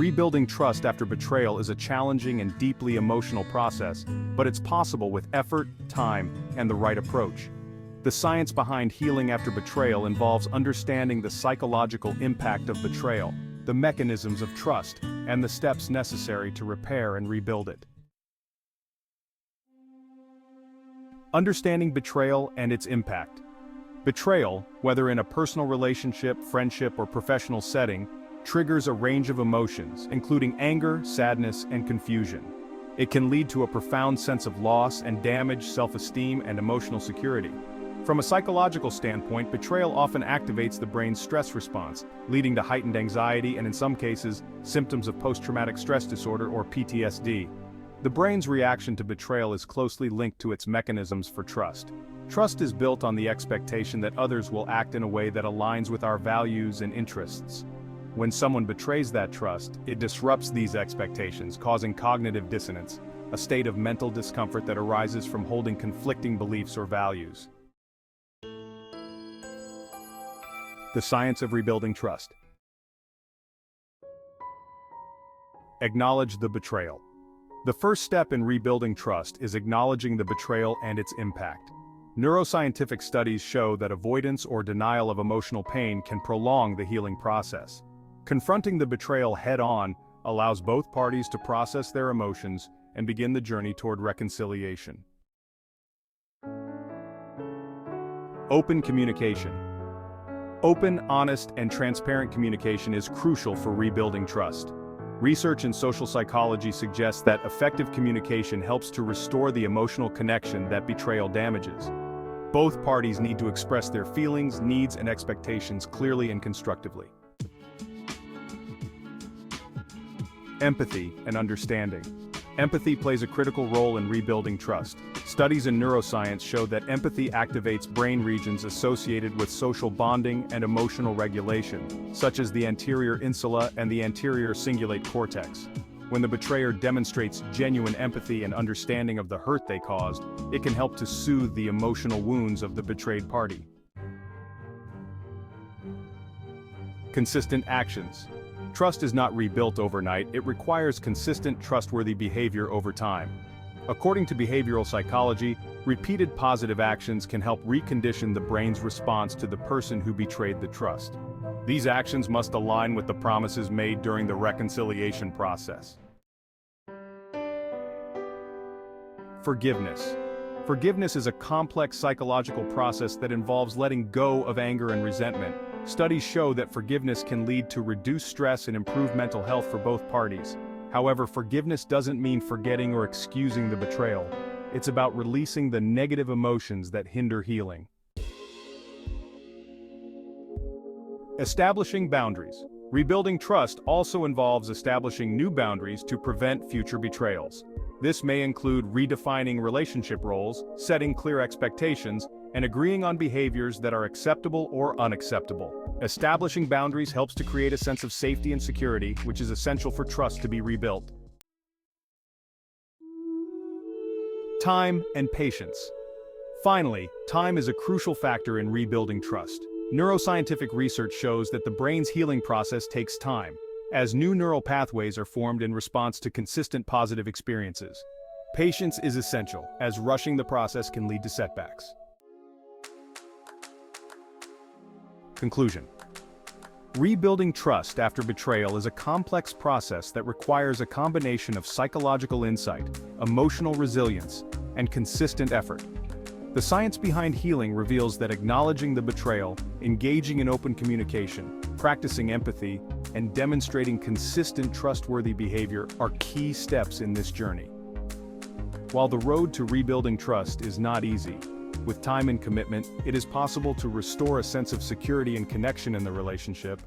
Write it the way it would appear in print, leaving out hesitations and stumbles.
Rebuilding trust after betrayal is a challenging and deeply emotional process, but it's possible with effort, time, and the right approach. The science behind healing after betrayal involves understanding the psychological impact of betrayal, the mechanisms of trust, and the steps necessary to repair and rebuild it. Understanding betrayal and its impact. Betrayal, whether in a personal relationship, friendship, or professional setting, triggers a range of emotions, including anger, sadness, and confusion. It can lead to a profound sense of loss and damage self-esteem and emotional security. From a psychological standpoint, betrayal often activates the brain's stress response, leading to heightened anxiety and in some cases, symptoms of post-traumatic stress disorder or PTSD. The brain's reaction to betrayal is closely linked to its mechanisms for trust. Trust is built on the expectation that others will act in a way that aligns with our values and interests. When someone betrays that trust, it disrupts these expectations, causing cognitive dissonance, a state of mental discomfort that arises from holding conflicting beliefs or values. The science of rebuilding trust. Acknowledge the betrayal. The first step in rebuilding trust is acknowledging the betrayal and its impact. Neuroscientific studies show that avoidance or denial of emotional pain can prolong the healing process. Confronting the betrayal head-on allows both parties to process their emotions and begin the journey toward reconciliation. Open communication. Open, honest, and transparent communication is crucial for rebuilding trust. Research in social psychology suggests that effective communication helps to restore the emotional connection that betrayal damages. Both parties need to express their feelings, needs, and expectations clearly and constructively. Empathy and understanding. Empathy plays a critical role in rebuilding trust. Studies in neuroscience show that empathy activates brain regions associated with social bonding and emotional regulation, such as the anterior insula and the anterior cingulate cortex. When the betrayer demonstrates genuine empathy and understanding of the hurt they caused, it can help to soothe the emotional wounds of the betrayed party. Consistent actions. Trust is not rebuilt overnight, it requires consistent, trustworthy behavior over time. According to behavioral psychology, repeated positive actions can help recondition the brain's response to the person who betrayed the trust. These actions must align with the promises made during the reconciliation process. Forgiveness. Forgiveness is a complex psychological process that involves letting go of anger and resentment. Studies show that forgiveness can lead to reduced stress and improved mental health for both parties. However, forgiveness doesn't mean forgetting or excusing the betrayal. It's about releasing the negative emotions that hinder healing. Establishing boundaries. Rebuilding trust also involves establishing new boundaries to prevent future betrayals. This may include redefining relationship roles, setting clear expectations, and agreeing on behaviors that are acceptable or unacceptable. Establishing boundaries helps to create a sense of safety and security, which is essential for trust to be rebuilt. Time and patience. Finally, time is a crucial factor in rebuilding trust. Neuroscientific research shows that the brain's healing process takes time, as new neural pathways are formed in response to consistent positive experiences. Patience is essential, as rushing the process can lead to setbacks. Conclusion. Rebuilding trust after betrayal is a complex process that requires a combination of psychological insight, emotional resilience, and consistent effort. The science behind healing reveals that acknowledging the betrayal, engaging in open communication, practicing empathy, and demonstrating consistent trustworthy behavior are key steps in this journey. While the road to rebuilding trust is not easy, with time and commitment, it is possible to restore a sense of security and connection in the relationship.